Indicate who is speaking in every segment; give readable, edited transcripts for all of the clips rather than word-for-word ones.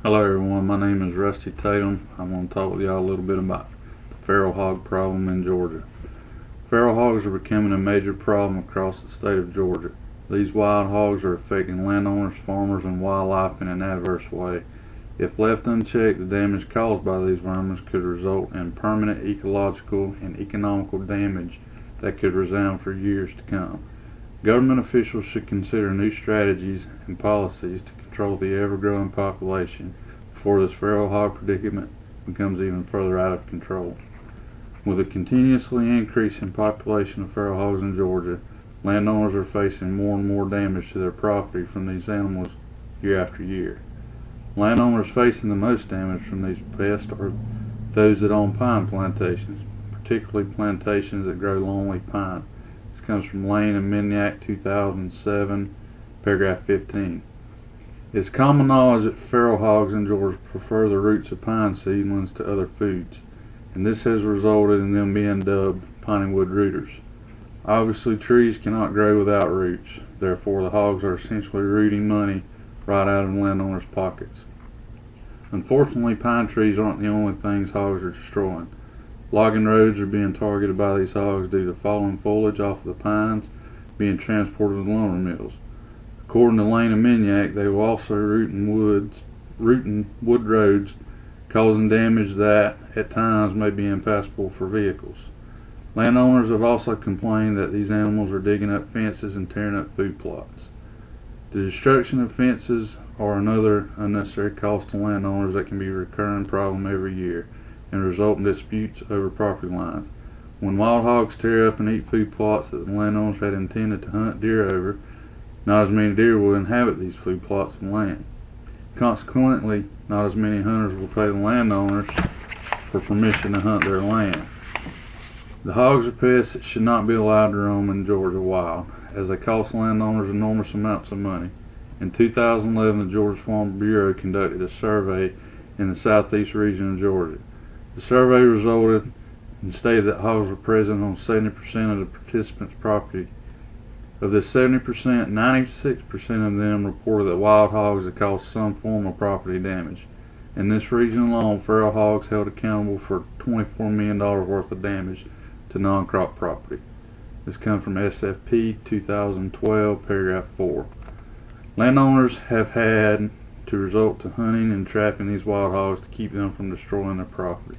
Speaker 1: Hello everyone, my name is Rusty Tatum. I'm going to talk with y'all a little bit about the feral hog problem in Georgia. Feral hogs are becoming a major problem across the state of Georgia. These wild hogs are affecting landowners, farmers, and wildlife in an adverse way. If left unchecked, the damage caused by these vermin could result in permanent ecological and economical damage that could resound for years to come. Government officials should consider new strategies and policies to control the ever-growing population before this feral hog predicament becomes even further out of control. With a continuously increasing population of feral hogs in Georgia, landowners are facing more and more damage to their property from these animals year after year. Landowners facing the most damage from these pests are those that own pine plantations, particularly plantations that grow lonely pine. This comes from Lane and Minyak, 2007, paragraph 15. It's common knowledge that feral hogs in Georgia prefer the roots of pine seedlings to other foods, and this has resulted in them being dubbed pineywood rooters. Obviously, trees cannot grow without roots, therefore the hogs are essentially rooting money right out of landowners' pockets. Unfortunately, pine trees aren't the only things hogs are destroying. Logging roads are being targeted by these hogs due to falling foliage off of the pines being transported to lumber mills. According to Lane and Minyak, they will also rooting wood roads, causing damage that at times may be impassable for vehicles. Landowners have also complained that these animals are digging up fences and tearing up food plots. The destruction of fences are another unnecessary cost to landowners that can be a recurring problem every year and result in disputes over property lines. When wild hogs tear up and eat food plots that the landowners had intended to hunt deer over, not as many deer will inhabit these food plots and land. Consequently, not as many hunters will pay the landowners for permission to hunt their land. The hogs are pests that should not be allowed to roam in Georgia wild, as they cost landowners enormous amounts of money. In 2011, the Georgia Farm Bureau conducted a survey in the southeast region of Georgia. The survey resulted and stated that hogs were present on 70% of the participants' property. Of this 70%, 96% of them reported that wild hogs had caused some form of property damage. In this region alone, feral hogs held accountable for $24 million worth of damage to non-crop property. This comes from SFP 2012, paragraph 4. Landowners have had to resort to hunting and trapping these wild hogs to keep them from destroying their property.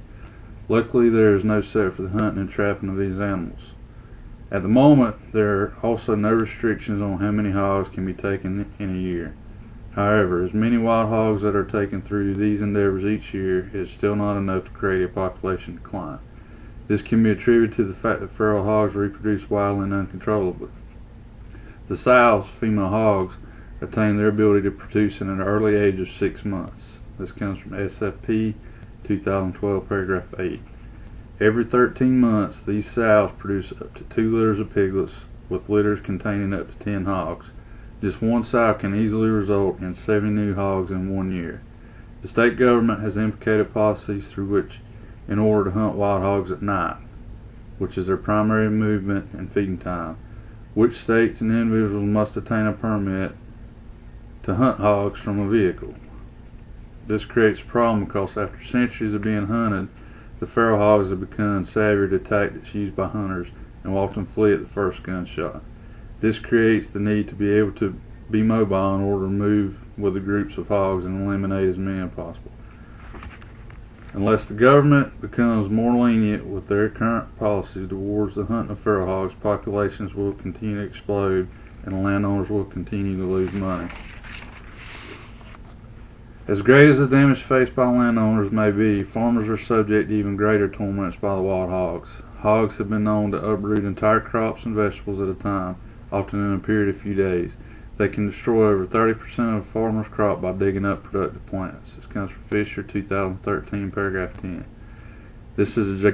Speaker 1: Luckily, there is no set for the hunting and trapping of these animals. At the moment, there are also no restrictions on how many hogs can be taken in a year. However, as many wild hogs that are taken through these endeavors each year is still not enough to create a population decline. This can be attributed to the fact that feral hogs reproduce wildly and uncontrollably. The sows, female hogs, attain their ability to produce at an early age of 6 months. This comes from SFP 2012, paragraph 8. Every 13 months, these sows produce up to 2 litters of piglets, with litters containing up to 10 hogs. Just one sow can easily result in 70 new hogs in 1 year. The state government has implemented policies through which, in order to hunt wild hogs at night, which is their primary movement and feeding time, which states and individuals must obtain a permit to hunt hogs from a vehicle. This creates a problem because after centuries of being hunted, the feral hogs have become savvy to tactics used by hunters and will often flee at the first gunshot. This creates the need to be able to be mobile in order to move with the groups of hogs and eliminate as many as possible. Unless the government becomes more lenient with their current policies towards the hunting of feral hogs, populations will continue to explode and landowners will continue to lose money. As great as the damage faced by landowners may be, farmers are subject to even greater torments by the wild hogs. Hogs have been known to uproot entire crops and vegetables at a time, often in a period of few days. They can destroy over 30% of a farmer's crop by digging up productive plants. This comes from Fisher, 2013, paragraph 10. This is a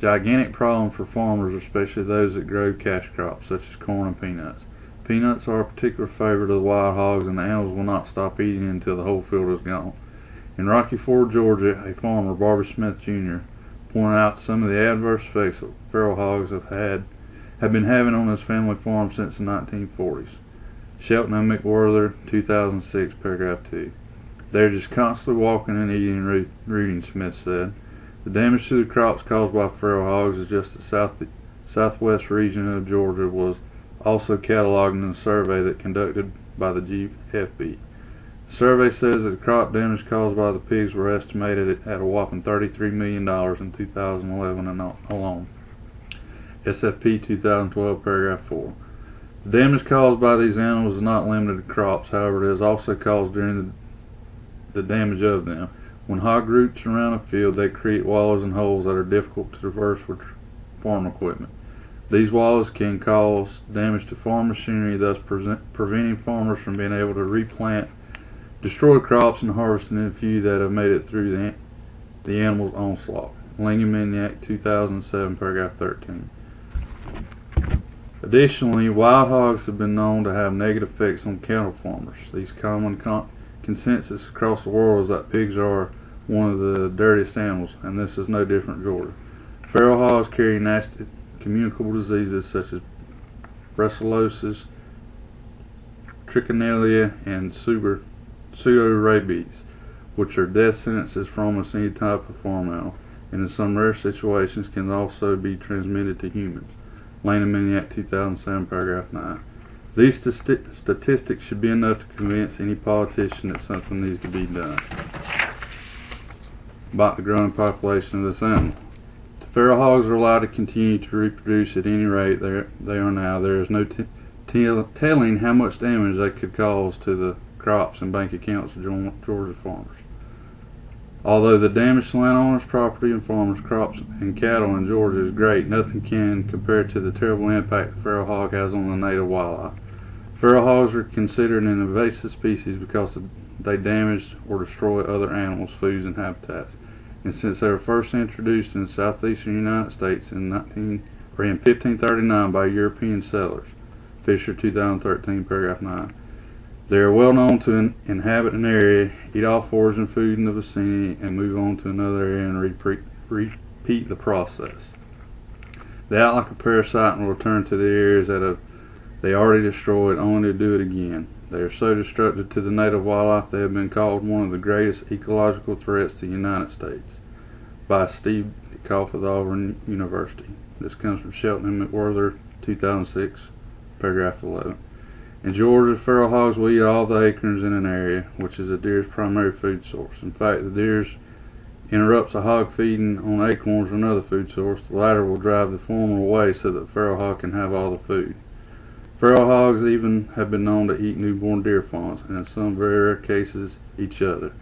Speaker 1: gigantic problem for farmers, especially those that grow cash crops, such as corn and peanuts. Peanuts are a particular favorite of the wild hogs, and the animals will not stop eating until the whole field is gone. In Rocky Ford, Georgia, a farmer, Barbara Smith Jr., pointed out some of the adverse effects that feral hogs have been having on his family farm since the 1940s. Shelton and McWhorter, 2006, paragraph 2. They're just constantly walking and eating and rooting, Smith said. The damage to the crops caused by feral hogs is just the southwest region of Georgia was also cataloged in a survey that conducted by the GFB. The survey says that the crop damage caused by the pigs were estimated at a whopping $33 million in 2011 alone. SFP 2012, paragraph 4. The damage caused by these animals is not limited to crops, however, it is also caused during the damage of them. When hog groups around a field, they create wallows and holes that are difficult to traverse with farm equipment. These wallows can cause damage to farm machinery, thus preventing farmers from being able to replant destroy crops and harvesting the few that have made it through the animal's onslaught. Langham 2007, paragraph 13. Additionally, wild hogs have been known to have negative effects on cattle farmers. These common consensus across the world is that pigs are one of the dirtiest animals, and this is no different in Georgia. Feral hogs carry nasty communicable diseases such as brucellosis, trichinella, and pseudo-rabies, which are death sentences for almost any type of farm animal, and in some rare situations can also be transmitted to humans. Langham 2007, paragraph 9. These statistics should be enough to convince any politician that something needs to be done about the growing population of this animal. If the feral hogs are allowed to continue to reproduce at any rate they are now, there is no telling how much damage they could cause to the crops and bank accounts of Georgia farmers. Although the damage to landowners' property and farmers' crops and cattle in Georgia is great, nothing can compare to the terrible impact the feral hog has on the native wildlife. Feral hogs are considered an invasive species because they damage or destroy other animals, foods, and habitats. And since they were first introduced in the southeastern United States in 1539 by European settlers, Fisher 2013, paragraph 9, they are well known to inhabit an area, eat all foraging food in the vicinity, and move on to another area and repeat the process. They act like a parasite and will return to the areas that they already destroyed, only to do it again. They are so destructive to the native wildlife they have been called one of the greatest ecological threats to the United States by Steve Koff of Auburn University. This comes from Shelton and McWhorter, 2006, paragraph 11. In Georgia, feral hogs will eat all the acorns in an area, which is a deer's primary food source. In fact, the deer interrupts a hog feeding on acorns or another food source. The latter will drive the former away so that the feral hog can have all the food. Feral hogs even have been known to eat newborn deer fawns, and in some very rare cases, each other.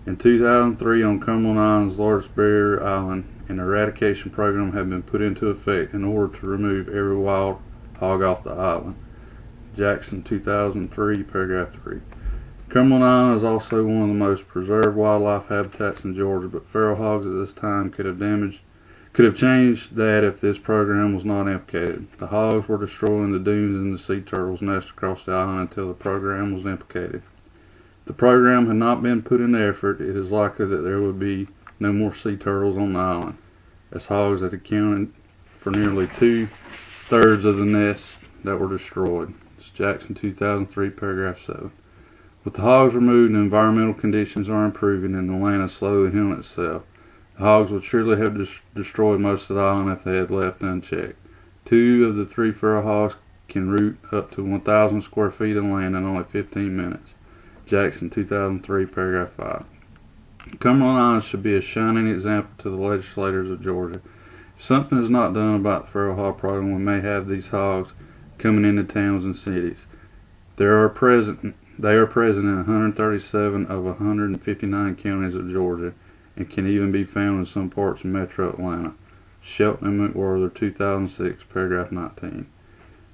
Speaker 1: In 2003, on Cumberland Island's largest barrier island, an eradication program had been put into effect in order to remove every wild hog off the island. Jackson 2003, paragraph 3. Cumberland Island is also one of the most preserved wildlife habitats in Georgia, but feral hogs at this time could have changed that if this program was not implicated. The hogs were destroying the dunes and the sea turtles nest across the island until the program was implicated. If the program had not been put into effort, it is likely that there would be no more sea turtles on the island, as hogs had accounted for nearly 2/3 of the nests that were destroyed. Jackson 2003, paragraph 7. With the hogs removed, the environmental conditions are improving and the land is slowly healing itself. The hogs would surely have destroyed most of the island if they had left unchecked. 2 of the 3 feral hogs can root up to 1,000 square feet of land in only 15 minutes. Jackson 2003, paragraph 5. Cumberland Island should be a shining example to the legislators of Georgia. If something is not done about the feral hog problem, we may have these hogs coming into towns and cities. They are present in 137 of 159 counties of Georgia and can even be found in some parts of metro Atlanta. Shelton and McWhorter, 2006, paragraph 19.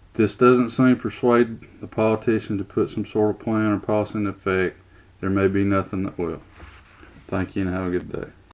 Speaker 1: If this doesn't seem to persuade the politician to put some sort of plan or policy in effect, there may be nothing that will. Thank you and have a good day.